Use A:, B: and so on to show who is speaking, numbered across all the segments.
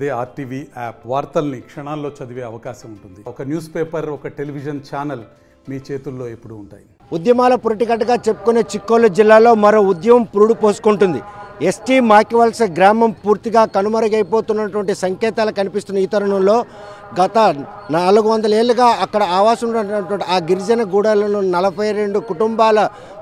A: అదే RTV app వార్తల్ని క్షణాల్లో చదివే అవకాశం ఉంటుంది. ఒక న్యూస్ పేపర్, ఒక టెలివిజన్ ఛానల్ మీ చేతుల్లో ఎప్పుడూ ఉంటాయి.
B: ఉద్యమాల పురిటిగట్టుగా చెప్పుకునే చిక్కోలు జిల్లాలో మరో ఉద్యమం పురుడు పోసుకుంటుంది. ఎస్టీ మాకివలస గ్రామం పూర్తిగా కనుమరుగైపోతున్నటువంటి సంకేతాలు కనిపిస్తున్న ఈ తరుణంలో గత 400 ఏళ్ళుగా అక్కడ ఆవాసం ఉన్నటువంటి ఆ గిరిజన గూడాలను 42 కుటుంబాల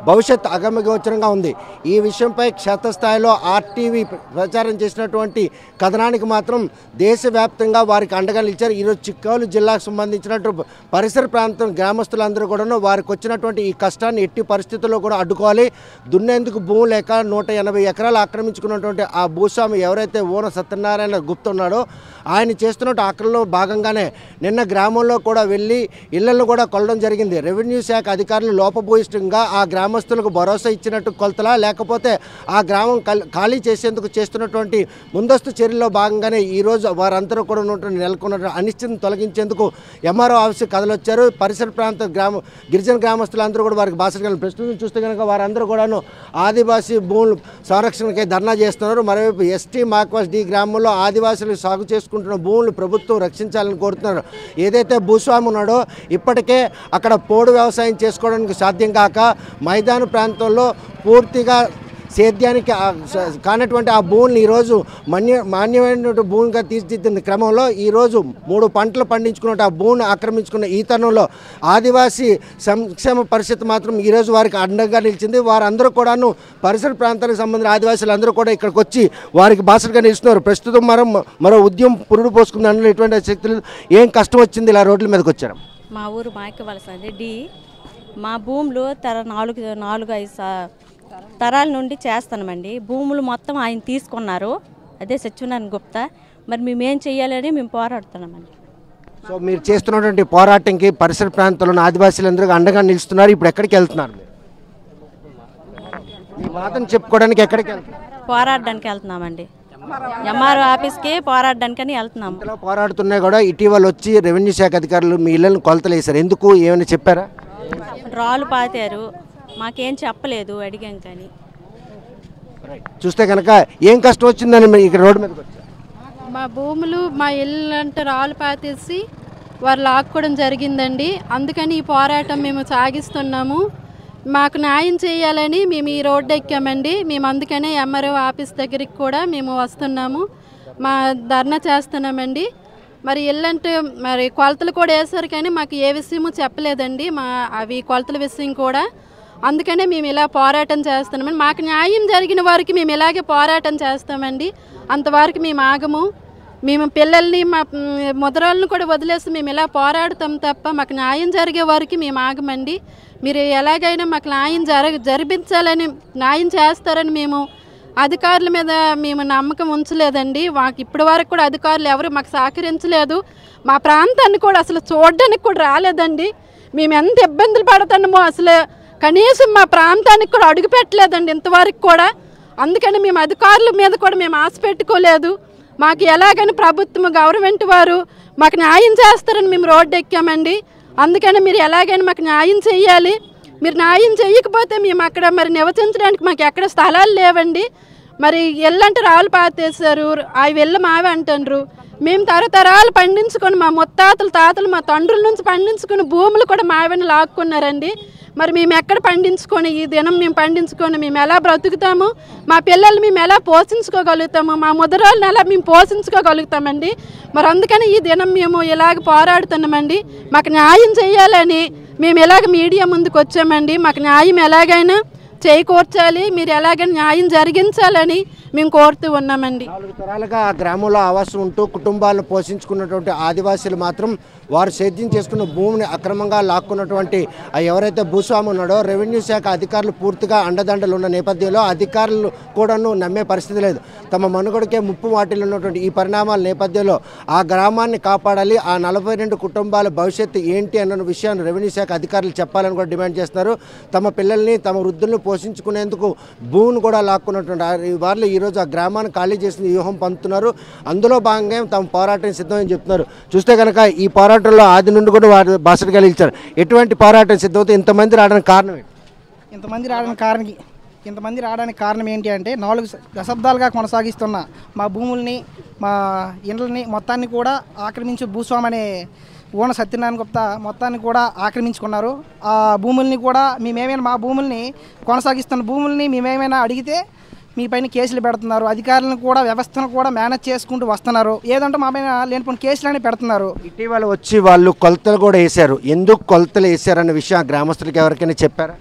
B: భవిష్యత్ అగమ్యగోచరంగా ఉంది. ఈ విషయంపై క్షేత్రస్థాయిలో ఆర్టీవీ ప్రచారం చేసినటువంటి కథనానికి మాత్రం దేశవ్యాప్తంగా వారికి అండగా నిలిచారు. ఈరోజు చిక్కోలు జిల్లాకు సంబంధించినట్టు పరిసర ప్రాంతం గ్రామస్తులందరూ కూడాను వారికి వచ్చినటువంటి ఈ కష్టాన్ని ఎట్టి పరిస్థితుల్లో కూడా అడ్డుకోవాలి. దున్నేందుకు భూమి లేక 180 ఎకరాలు ఆక్రమించుకున్నటువంటి ఆ భూస్వామి ఎవరైతే ఓన సత్యనారాయణ గుప్తా ఉన్నాడో ఆయన చేస్తున్నట్టు ఆక్రమణలో భాగంగానే నిన్న గ్రామంలో కూడా వెళ్ళి ఇళ్లను కూడా కొలడం జరిగింది. రెవెన్యూ శాఖ అధికారులు లోపభూయిష్టంగా ఆ గ్రామస్తులకు భరోసా ఇచ్చినట్టు కొలతలా, లేకపోతే ఆ గ్రామం ఖాళీ చేసేందుకు చేస్తున్నటువంటి ముందస్తు చర్యల్లో భాగంగానే ఈరోజు వారందరూ కూడా నెలకొన్న అనిశ్చితిని తొలగించేందుకు ఎంఆర్ఓ ఆఫీస్కి కదలొచ్చారు. పరిసర ప్రాంత గిరిజన గ్రామస్తులందరూ కూడా వారికి భాషలు ప్రస్తుతం చూస్తే కనుక వారందరూ కూడాను ఆదివాసీ భూములు సంరక్షణకై ధర్నా చేస్తున్నారు. మరోవైపు ఎస్టీ మాక్వాస్ డి గ్రామంలో ఆదివాసులు సాగు చేసుకుంటున్న భూములు ప్రభుత్వం రక్షించాలని కోరుతున్నారు. ఏదైతే భూస్వామి ఉన్నాడో ఇప్పటికే అక్కడ పోడు వ్యవసాయం చేసుకోవడానికి సాధ్యం కాక మైదాన ప్రాంతంలో పూర్తిగా సేద్యానికి కానటువంటి ఆ భూములను ఈరోజు మాన్యమైన భూమిగా తీర్చిదిద్దిన క్రమంలో ఈరోజు 3 పంటలు పండించుకున్నట్టు ఆ భూమిని ఆక్రమించుకున్న ఈ తరుణంలో ఆదివాసీ సంక్షేమ పరిషత్ మాత్రం ఈరోజు వారికి అండగా నిలిచింది. వారందరూ కూడాను పరిసర ప్రాంతానికి సంబంధించిన ఆదివాసీలు అందరూ కూడా ఇక్కడికి వచ్చి వారికి బాసలుగా నిలుస్తున్నారు. ప్రస్తుతం మరో ఉద్యమం పురుడు పోసుకుంది అందులో ఎటువంటి శక్తులు ఏం కష్టం వచ్చింది ఇలా రోడ్ల మీదకి వచ్చారు.
C: మా ఊరు మాకివలస మా భూములు 4-5 తరాల నుండి చేస్తామండి. భూములు మొత్తం ఆయన తీసుకున్నారు, అదే సత్యనారాయణ గుప్తా. మరి మేమేం చెయ్యాలని మేము పోరాడుతున్నామండి.
B: సో మీరు చేస్తున్నటువంటి పోరాటంకి పరిసర ప్రాంతాల్లో ఆదివాసీలందరూ అండగా నిలుస్తున్నారు. ఇప్పుడు ఎక్కడికి వెళ్తున్నారు? మీ వాదన చెప్పుకోవడానికి ఎక్కడికి వెళ్తున్నారు?
C: పోరాడడానికి వెళ్తున్నామండి. ఎంఆర్ఓ ఆఫీస్కి పోరాడడానికని వెళ్తున్నాము.
B: ఇలా పోరాడుతున్నా కూడా ఇటీవల వచ్చి రెవెన్యూ శాఖ అధికారులు మీ ఇళ్లను కొలతలు వేశారు. ఎందుకు, ఏమైనా చెప్పారా?
C: రాళ్ళు పాతారు, మాకేం చెప్పలేదు, అడిగాం కానీ.
B: చూస్తే కనుక ఏం కష్టం వచ్చిందని ఇక్కడ రోడ్డు మీదకి వచ్చారు?
D: మా భూములు మా ఇల్లు అంటే రాళ్ళు పాతేసి వారు లాక్కోవడం జరిగిందండి. అందుకని ఈ పోరాటం మేము సాగిస్తున్నాము. మాకు న్యాయం చేయాలని మేము ఈ రోడ్డు ఎక్కామండి. మేము అందుకనే ఎంఆర్ఓ ఆఫీస్ దగ్గరికి కూడా మేము వస్తున్నాము, మా ధర్నా చేస్తున్నామండి. మరి ఇల్లంటే మరి కొలతలు కూడా వేశారు కానీ మాకు ఏ విషయము చెప్పలేదండి, అవి కొలతల విషయం కూడా. అందుకనే మేము ఇలా పోరాటం చేస్తున్నామండి. మాకు న్యాయం జరిగిన వారికి మేము ఇలాగే పోరాటం చేస్తామండి. అంతవరకు మేము ఆగము. మేము పిల్లల్ని మా ముదరాళ్ళని కూడా వదిలేసి మేము ఇలా పోరాడతాం తప్ప మాకు న్యాయం జరిగే వారికి మేము ఆగమండి. మీరు ఎలాగైనా మాకు న్యాయం జరిపించాలని, న్యాయం చేస్తారని మేము అధికారుల మీద మేము నమ్మకం ఉంచలేదండి. మాకు ఇప్పటి వరకు కూడా అధికారులు ఎవరు మాకు సహకరించలేదు. మా ప్రాంతాన్ని కూడా అసలు చూడడానికి కూడా రాలేదండి. మేము ఎంత ఇబ్బందులు పడుతున్నామో అసలు కనీసం మా ప్రాంతానికి కూడా అడుగు పెట్టలేదండి ఇంతవరకు కూడా. అందుకని మేము అధికారుల మీద కూడా మేము ఆశ పెట్టుకోలేదు. మాకు ఎలాగని ప్రభుత్వం గవర్నమెంట్ వారు మాకు న్యాయం చేస్తారని మేము రోడ్డు ఎక్కామండి. అందుకని మీరు ఎలాగైనా మాకు న్యాయం చేయాలి. మీరు న్యాయం చేయకపోతే మేము అక్కడ మరి నివసించడానికి మాకు ఎక్కడ స్థలాలు లేవండి. మరి ఎల్లంటే రాళ్ళు పాతేశారు, అవి వెళ్ళి మావి అంటారు. మేము తరతరాలు పండించుకొని మా తాతలు మా తండ్రుల నుంచి పండించుకుని భూములు కూడా మావని లాక్కున్నారండి. మరి మేము ఎక్కడ పండించుకొని ఈ దినం మేము పండించుకొని మేము ఎలా బ్రతుకుతాము? మా పిల్లల్ని మేము ఎలా పోషించుకోగలుగుతాము? మా ముదరాళ్ళని ఎలా మేము పోషించుకోగలుగుతామండి? మరి అందుకని ఈ దినం మేము ఇలాగ పోరాడుతున్నామండి. మాకు న్యాయం చేయాలని మేము ఇలాగ మీడియా ముందుకు వచ్చామండి. మాకు న్యాయం ఎలాగైనా చేకూర్చాలి, మీరు ఎలాగైనా న్యాయం జరిగించాలని మేము కోరుతూ ఉన్నామండి.
B: 4 తరాలుగా ఆ గ్రామంలో ఆవాసం ఉంటూ కుటుంబాలను పోషించుకున్నటువంటి ఆదివాసీలు మాత్రం వారు సేద్యం చేసుకున్న భూమిని అక్రమంగా లాక్కున్నటువంటి ఎవరైతే భూస్వామి ఉన్నాడో రెవెన్యూ శాఖ అధికారులు పూర్తిగా అండదండలు ఉన్న నేపథ్యంలో అధికారులు కూడాను నమ్మే పరిస్థితి లేదు. తమ మనుగడకే ముప్పు వాటిల్లో ఉన్నటువంటి ఈ పరిణామాల నేపథ్యంలో ఆ గ్రామాన్ని కాపాడాలి, ఆ 42 కుటుంబాల భవిష్యత్తు ఏంటి అన్న విషయాన్ని రెవెన్యూ శాఖ అధికారులు చెప్పాలని కూడా డిమాండ్ చేస్తున్నారు. తమ పిల్లల్ని తమ వృద్ధుల్ని పోషించుకునేందుకు భూమిని కూడా లాక్కున్నటువంటి వాళ్ళు ఈరోజు ఆ గ్రామాన్ని ఖాళీ చేసిన వ్యూహం పంపుతున్నారు. అందులో భాగంగా తమ పోరాటం సిద్ధమని చెప్తున్నారు. చూస్తే కనుక ఈ పోరాటంలో ఆది నుండి కూడా వారు బాసటగా నిలిచారు. ఎటువంటి పోరాటం సిద్ధమవుతుంది? ఇంతమంది రావడానికి కారణం ఏంటి?
E: ఇంతమంది రావడానికి కారణం ఇంతమంది రావడానికి కారణం ఏంటి అంటే 4 దశాబ్దాలుగా కొనసాగిస్తున్న మా భూముల్ని మా ఇండ్లని మొత్తాన్ని కూడా ఆక్రమించి భూస్వామి అనే ఓన సత్యనారాయణ గుప్తా మొత్తాన్ని కూడా ఆక్రమించుకున్నారు. ఆ భూముల్ని కూడా మేమేమైనా మా భూముల్ని కొనసాగిస్తున్న భూముల్ని మేమేమైనా అడిగితే మీ పైన కేసులు పెడుతున్నారు. అధికారులను కూడా వ్యవస్థను కూడా మేనేజ్ చేసుకుంటూ వస్తున్నారు. ఏదంటే మా పైన లేనిపోయిన కేసులని పెడుతున్నారు.
B: ఇటీవల వచ్చి వాళ్ళు కొలతలు కూడా వేశారు. ఎందుకు కొలతలు వేశారన్న విషయం గ్రామస్తులకు ఎవరికైనా చెప్పారా?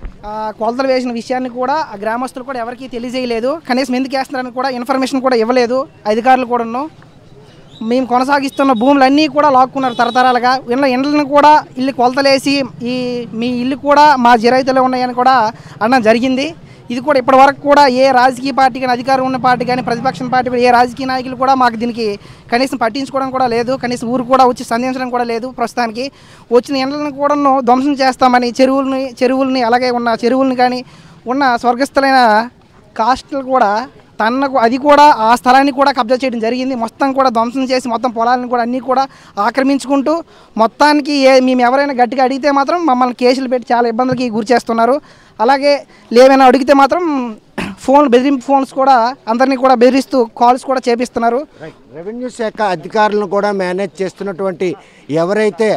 E: కొలతలు వేసిన విషయాన్ని కూడా ఆ గ్రామస్తులు కూడా ఎవరికీ తెలియజేయలేదు. కనీసం ఎందుకు వేస్తున్నారని కూడా ఇన్ఫర్మేషన్ కూడా ఇవ్వలేదు అధికారులు కూడాను. మేము కొనసాగిస్తున్న భూములన్నీ కూడా లాక్కున్నారు తరతరాలుగా. ఇండ్లను కూడా ఇల్లు కొలతలేసి మీ ఇల్లు కూడా మా జిరైతులో ఉన్నాయని కూడా అనడం జరిగింది. ఇది కూడా ఇప్పటి వరకు కూడా ఏ రాజకీయ పార్టీ కానీ అధికారం ఉన్న పార్టీ కానీ ప్రతిపక్ష పార్టీ కూడా ఏ రాజకీయ నాయకులు కూడా మాకు దీనికి కనీసం పట్టించుకోవడం కూడా లేదు. కనీసం ఊరు కూడా వచ్చి సంధించడం కూడా లేదు. ప్రస్తుతానికి వచ్చిన ఇండ్లను కూడా ధ్వంసం చేస్తామని చెరువుల్ని అలాగే ఉన్న చెరువుల్ని కానీ ఉన్న స్వర్గస్థులైన కాస్టులు కూడా అది కూడా ఆ స్థలాన్ని కూడా కబ్జా చేయడం జరిగింది. మొత్తం కూడా ధ్వంసం చేసి మొత్తం పొలాలను కూడా అన్నీ కూడా ఆక్రమించుకుంటూ మొత్తానికి మేము ఎవరైనా గట్టిగా అడిగితే మాత్రం మమ్మల్ని కేసులు పెట్టి చాలా ఇబ్బందులకి గురి చేస్తున్నారు. అలాగే లేవైనా అడిగితే మాత్రం బెదిరింపు ఫోన్స్ కూడా అందరినీ కూడా బెదిరిస్తూ కాల్స్ కూడా చేపిస్తున్నారు.
B: రెవెన్యూ శాఖ అధికారులను కూడా మేనేజ్ చేస్తున్నటువంటి ఎవరైతే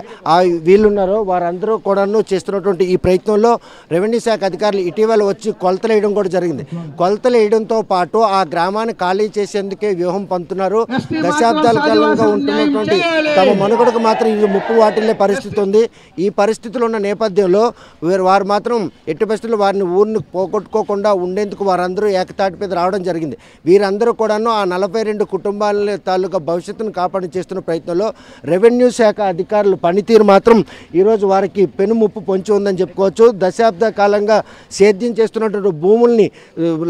B: వీళ్ళున్నారో వారందరూ కూడాను చేస్తున్నటువంటి ఈ ప్రయత్నంలో రెవెన్యూ శాఖ అధికారులు ఇటీవల వచ్చి కొలతలు వేయడం కూడా జరిగింది. కొలతలు వేయడంతో పాటు ఆ గ్రామాన్ని ఖాళీ చేసేందుకే వ్యూహం పంతున్నారు. దశాబ్దాల కాలంగా ఉంటున్నటువంటి తమ మనుగడకు మాత్రం ఇది ముప్పు వాటిల్లే పరిస్థితి ఉంది. ఈ పరిస్థితులు ఉన్న నేపథ్యంలో వారు మాత్రం ఎట్టి పరిస్థితుల్లో వారిని ఊరిని పోగొట్టుకోకుండా ఉండేందుకు వారందరూ ఏకతాటి మీద రావడం జరిగింది. వీరందరూ కూడాను ఆ 42 కుటుంబాల తాలూకా భవిష్యత్తును కాపాడి చేస్తున్న ప్రయత్నంలో రెవెన్యూ శాఖ అధికారులు పనితీరు మాత్రం ఈరోజు వారికి పెనుముప్పు పొంచి ఉందని చెప్పుకోవచ్చు. దశాబ్ద కాలంగా సేద్యం చేస్తున్నటువంటి భూముల్ని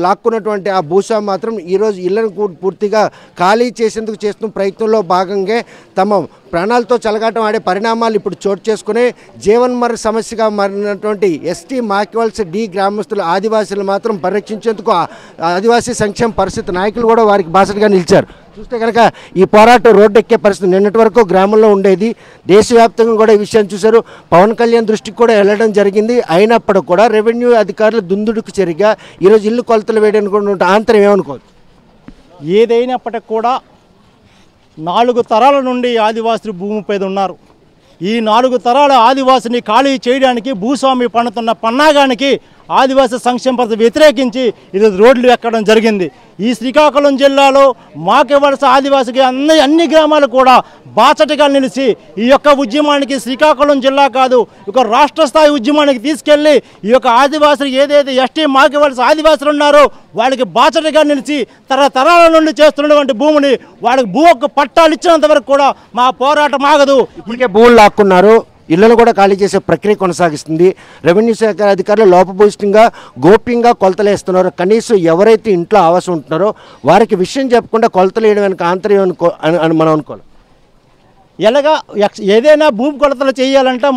B: లాక్కున్నటువంటి ఆ భూస్వామి మాత్రం ఈరోజు ఇళ్లను పూర్తిగా ఖాళీ చేసేందుకు చేస్తున్న ప్రయత్నంలో భాగంగా తమ ప్రాణాలతో చెలగాటం ఆడే పరిణామాలు ఇప్పుడు చోటు చేసుకుని జీవన్మర సమస్యగా మారినటువంటి ఎస్టీ మాకివల్స్ డి గ్రామస్తులు ఆదివాసీలు మాత్రం పరిరక్షించేందుకు ఆదివాసీ సంక్షేమ పరిస్థితి నాయకులు కూడా వారికి బాసటగా నిలిచారు. చూస్తే కనుక ఈ పోరాటం రోడ్డెక్కే పరిస్థితి నిన్నటి వరకు గ్రామంలో ఉండేది. దేశవ్యాప్తంగా కూడా ఈ విషయాన్ని చూశారు. పవన్ కళ్యాణ్ దృష్టికి కూడా వెళ్ళడం జరిగింది. అయినప్పటికీ కూడా రెవెన్యూ అధికారులు దుందుడుకు చెరిగా ఈరోజు ఇల్లు కొలతలు వేయడానికి కూడా ఆంతరం ఏమనుకోవచ్చు.
F: ఏదైనప్పటికి కూడా 4 తరాల నుండి ఆదివాసులు భూమిపై ఉన్నారు. ఈ 4 తరాల ఆదివాసిని ఖాళీ చేయడానికి భూస్వామి పన్నుతున్న పన్నాగానికి ఆదివాసీ సంక్షేమ పద్ధతి వ్యతిరేకించి ఈరోజు రోడ్లు ఎక్కడం జరిగింది. ఈ శ్రీకాకుళం జిల్లాలో మాకివలస ఆదివాసికి అన్ని గ్రామాలు కూడా బాచటగా నిలిచి ఈ యొక్క ఉద్యమానికి శ్రీకాకుళం జిల్లా కాదు ఒక రాష్ట్ర స్థాయి ఉద్యమానికి తీసుకెళ్లి ఈ యొక్క ఆదివాసులు ఏదైతే ఎస్టీ మాకివలస ఆదివాసులు ఉన్నారో వాళ్ళకి బాచటగా నిలిచి తరతరాల నుండి చేస్తున్నటువంటి భూమిని వాళ్ళకి భూ హక్కు పట్టాలు ఇచ్చినంత వరకు కూడా మా పోరాటం ఆగదు.
B: ఇప్పటికే భూములు లాక్కున్నారు. ఇళ్లను కూడా ఖాళీ చేసే ప్రక్రియ కొనసాగిస్తుంది. రెవెన్యూ శాఖ అధికారులు లోపభూయిష్టంగా గోప్యంగా కొలతలు వేస్తున్నారు. కనీసం ఎవరైతే ఇంట్లో ఆవాసం ఉంటున్నారో వారికి విషయం చెప్పకుండా కొలతలు వేయడం వెనక ఆంతర్యం అని మనం అనుకోవాలి.
F: ఎలాగా ఏదైనా భూమి కొలతలు చేయాలంటే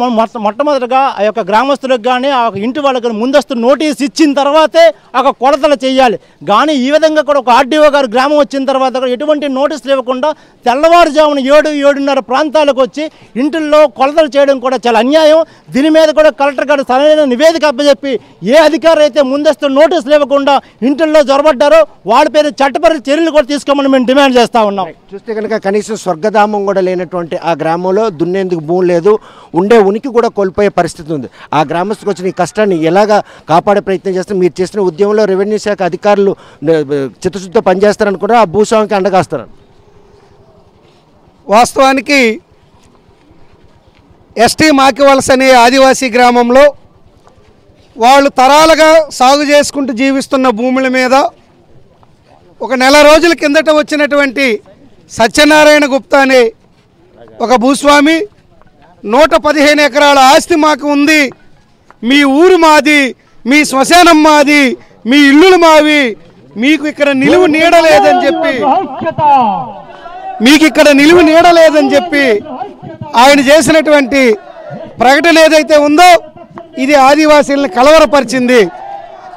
F: మొట్టమొదటిగా ఆ యొక్క గ్రామస్తులకు కానీ ఆ ఇంటి వాళ్ళకి ముందస్తు నోటీస్ ఇచ్చిన తర్వాతే ఆ కొలతలు చేయాలి. కానీ ఈ విధంగా కూడా ఒక ఆర్డీఓ గారు గ్రామం వచ్చిన తర్వాత కూడా ఎటువంటి నోటీసులు ఇవ్వకుండా తెల్లవారుజామున 7-7:30 ప్రాంతాలకు వచ్చి ఇంటిల్లో కొలతలు చేయడం కూడా చాలా అన్యాయం. దీని మీద కూడా కలెక్టర్ గారు సరైన నివేదిక అప్పచెప్పి ఏ అధికారులు అయితే ముందస్తు నోటీసులు ఇవ్వకుండా ఇంటిల్లో జొరబడ్డారో వాళ్ళ పేరు చట్టపరి చర్యలు కూడా తీసుకోమని మేము డిమాండ్ చేస్తూ ఉన్నాం.
B: చూస్తే కనుక కనీసం స్వర్గధామం కూడా లేనటువంటి ఆ గ్రామంలో దున్నేందుకు భూమి లేదు. ఉండే ఉనికి కూడా కోల్పోయే పరిస్థితి ఉంది. ఆ గ్రామస్తులకు వచ్చిన ఈ కష్టాన్ని ఎలాగా కాపాడే ప్రయత్నం చేస్తే మీరు చేసిన ఉద్యమంలో రెవెన్యూ శాఖ అధికారులు చిత్తశుద్ధితో పనిచేస్తారనుకున్నా ఆ భూస్వామికి అండగాస్తారు.
G: వాస్తవానికి ఎస్టీ మాకివలస అనే ఆదివాసీ గ్రామంలో వాళ్ళు తరాలుగా సాగు చేసుకుంటూ జీవిస్తున్న భూముల మీద ఒక నెల రోజుల కిందట వచ్చినటువంటి సత్యనారాయణ గుప్తా అనే ఒక భూస్వామి 115 ఎకరాల ఆస్తి మాకు ఉంది, మీ ఊరు మాది, మీ శ్మశానం మాది, మీ ఇల్లులు మావి, మీకు ఇక్కడ నిలువు నీడలేదని చెప్పి ఆయన చేసినటువంటి ప్రకటన ఏదైతే ఉందో ఇది ఆదివాసీలను కలవరపరిచింది.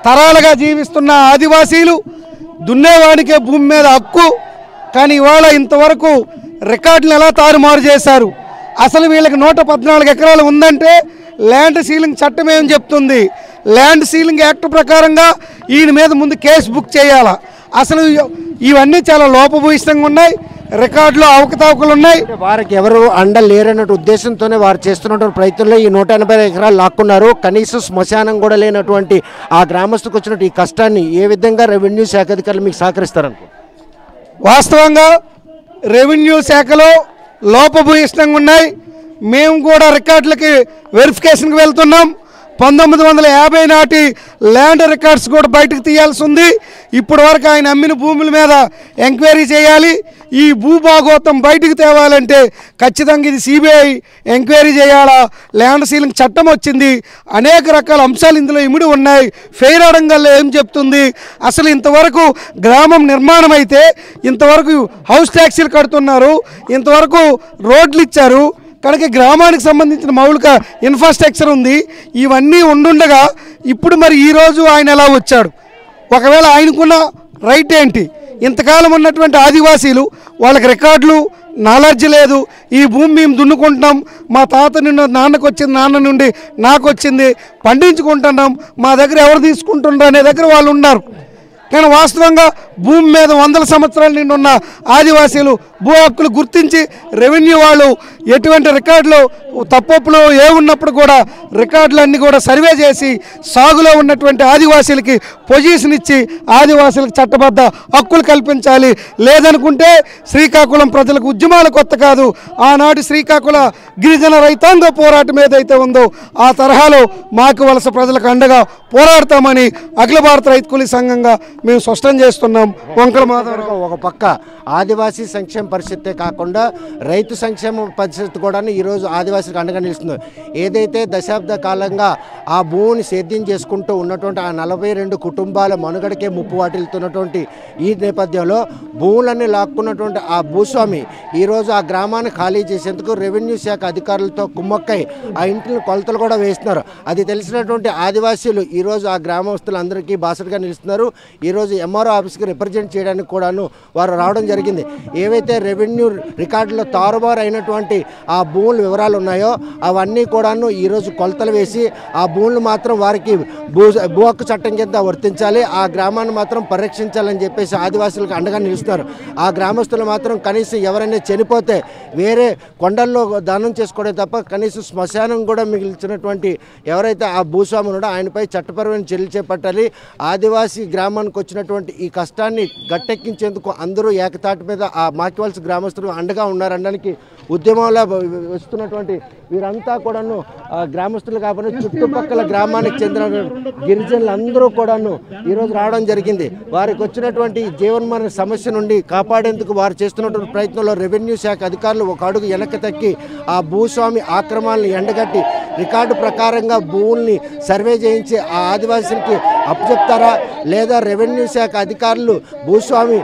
G: తరాలుగా జీవిస్తున్న ఆదివాసీలు దున్నేవాడికే భూమి మీద హక్కు, కానీ ఇవాళ ఇంతవరకు రికార్డులు ఎలా తారుమారు చేశారు. అసలు వీళ్ళకి 114 ఎకరాలు ఉందంటే ల్యాండ్ సీలింగ్ చట్టం ఏం చెప్తుంది? ల్యాండ్ సీలింగ్ యాక్ట్ ప్రకారంగా ఈయన మీద ముందు కేసు బుక్ చేయాలా? అసలు ఇవన్నీ చాలా లోపభూయిష్టంగా ఉన్నాయి, రికార్డులో అవకతవకలు ఉన్నాయి.
B: వారికి ఎవరు అండ లేరన్నట్టు ఉద్దేశంతోనే వారు చేస్తున్నటువంటి ప్రయత్నంలో ఈ 180 ఎకరాలు లాక్కున్నారు. కనీసం శ్మశానం కూడా లేనటువంటి ఆ గ్రామస్తుకు వచ్చినట్టు ఈ కష్టాన్ని ఏ విధంగా రెవెన్యూ శాఖ అధికారులు మీకు సహకరిస్తారనుకో?
G: వాస్తవంగా రెవెన్యూ శాఖలో లోపభూయిష్టంగా ఉన్నాయి. మేము కూడా రికార్డులకి వెరిఫికేషన్కి వెళ్తున్నాం. 1950 నాటి ల్యాండ్ రికార్డ్స్ కూడా బయటకు తీయాల్సి ఉంది. ఇప్పటి వరకు ఆయన అమ్మిన భూముల మీద ఎంక్వైరీ చేయాలి. ఈ భూభాగోతం బయటకు తేవాలంటే ఖచ్చితంగా ఇది సిబిఐ ఎంక్వైరీ చేయాలా? ల్యాండ్ సీలింగ్ చట్టం వచ్చింది, అనేక రకాల అంశాలు ఇందులో ఇమిడి ఉన్నాయి. ఫెయిర్ అడంగల్లో ఏం చెప్తుంది? అసలు ఇంతవరకు గ్రామం నిర్మాణం అయితే ఇంతవరకు హౌస్ ట్యాక్సీలు కడుతున్నారు, ఇంతవరకు రోడ్లు ఇచ్చారు, కనుక గ్రామానికి సంబంధించిన మౌలిక ఇన్ఫ్రాస్ట్రక్చర్ ఉంది. ఇవన్నీ ఉండుండగా ఇప్పుడు మరి ఈరోజు ఆయన ఎలా వచ్చాడు? ఒకవేళ ఆయనకున్న రైట్ ఏంటి? ఇంతకాలం ఉన్నటువంటి ఆదివాసీలు వాళ్ళకి రికార్డులు నాలెడ్జ్ లేదు. ఈ భూమి మేము దున్నుకుంటున్నాం, మా తాత నుండి నాన్నకు వచ్చింది, నాన్న నుండి నాకు వచ్చింది, పండించుకుంటున్నాం, మా దగ్గర ఎవరు తీసుకుంటున్నారు అనే దగ్గర వాళ్ళు ఉన్నారు. కానీ వాస్తవంగా భూమి మీద 100 సంవత్సరాల నుండి ఉన్న ఆదివాసీలు భూ హక్కులు గుర్తించి రెవెన్యూ వాళ్ళు ఎటువంటి రికార్డులు తప్పులు ఏ ఉన్నప్పుడు కూడా రికార్డులన్నీ కూడా సర్వే చేసి సాగులో ఉన్నటువంటి ఆదివాసీలకి పొజిషన్ ఇచ్చి ఆదివాసీలకు చట్టబద్ధ హక్కులు కల్పించాలి. లేదనుకుంటే శ్రీకాకుళం ప్రజలకు ఉద్యమాలు కొత్త కాదు. ఆనాటి శ్రీకాకుళ గిరిజన రైతాంగ పోరాటం ఏదైతే ఉందో ఆ తరహాలో మాకు వలస ప్రజలకు అండగా పోరాడతామని అఖిల భారత రైతు కూలీ సంఘంగా మేము స్పష్టం చేస్తున్నాం. వంకల మాధవరావు
B: ఒక పక్క ఆదివాసీ సంక్షేమ పరిషత్తే కాకుండా రైతు సంక్షేమ పరిషత్ కూడా ఈరోజు ఆదివాసీలకు అండగా నిలుస్తుంది. ఏదైతే దశాబ్ద కాలంగా ఆ భూమిని సేద్యం చేసుకుంటూ ఉన్నటువంటి ఆ 42 కుటుంబాల మనుగడకే ముప్పు వాటిల్తున్నటువంటి ఈ నేపథ్యంలో భూములన్నీ లాక్కున్నటువంటి ఆ భూస్వామి ఈరోజు ఆ గ్రామాన్ని ఖాళీ చేసేందుకు రెవెన్యూ శాఖ అధికారులతో కుమ్మక్కై ఆ ఇంటిని కొలతలు కూడా వేస్తున్నారు. అది తెలిసినటువంటి ఆదివాసీలు ఈరోజు ఆ గ్రామస్తులందరికీ బాసటగా నిలుస్తున్నారు. ఈరోజు ఎంఆర్ఓ ఆఫీస్కి రిప్రజెంట్ చేయడానికి కూడాను వారు రావడం జరిగింది. ఏవైతే రెవెన్యూ రికార్డులో తారుమారు అయినటువంటి ఆ భూముల వివరాలు ఉన్నాయో అవన్నీ కూడాను ఈరోజు కొలతలు వేసి ఆ భూములు మాత్రం వారికి భూ హక్కు చట్టం కింద వర్తించాలి, ఆ గ్రామాన్ని మాత్రం పరిరక్షించాలని చెప్పేసి ఆదివాసులకు అండగా నిలుస్తున్నారు. ఆ గ్రామస్తులు మాత్రం కనీసం ఎవరైనా చనిపోతే వేరే కొండల్లో దానం చేసుకోవడం తప్ప కనీసం శ్మశానం కూడా మిగిల్చినటువంటి ఎవరైతే ఆ భూస్వామి ఉన్నాడో ఆయనపై చట్టపరమైన చర్యలు చేపట్టాలి. ఆదివాసీ గ్రామానికి వచ్చినటువంటి ఈ కష్టాన్ని గట్టెక్కించేందుకు అందరూ ఏకతాటి మీద ఆ మాకివలస గ్రామస్తులు అండగా ఉన్నారనడానికి ఉద్యమంలో వస్తున్నటువంటి వీరంతా కూడాను గ్రామస్తులు కాబట్టి చుట్టుపక్కల గ్రామానికి చెందిన గిరిజనులు అందరూ కూడాను ఈరోజు రావడం జరిగింది. వారికి వచ్చినటువంటి జీవన్మరణ సమస్య నుండి కాపాడేందుకు వారు చేస్తున్నటువంటి ప్రయత్నంలో రెవెన్యూ శాఖ అధికారులు ఒక అడుగు వెనక్కి తక్కి ఆ భూస్వామి ఆక్రమణలను ఎండగట్టి రికార్డు ప్రకారంగా భూముల్ని సర్వే చేయించి ఆ ఆదివాసులకి అప్పచెప్తారా లేదా రెవెన్యూ శాఖ అధికారులు భూస్వామి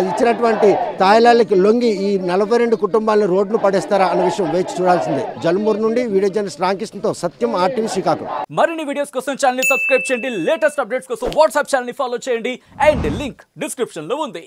B: ఇచ్చినటువంటి తాయిలాలకి లొంగి ఈ 42 కుటుంబాలను రోడ్డును పడేస్తారా అన్న విషయం వేచి చూడాల్సిందే. జల్మూరు నుండి వీడియో జర్నలిస్ట్ రామకృష్ణతో సత్యం, ఆర్టీవీ శ్రీకాకుళం.
H: మరిన్ని వీడియోస్ కోసం ఛానల్ ని సబ్స్క్రైబ్ చేయండి, లేటెస్ట్ అప్డేట్స్ కోసం వాట్సాప్ ఛానల్ ని ఫాలో చేయండి అండ్ లింక్ డిస్క్రిప్షన్ లో ఉంది.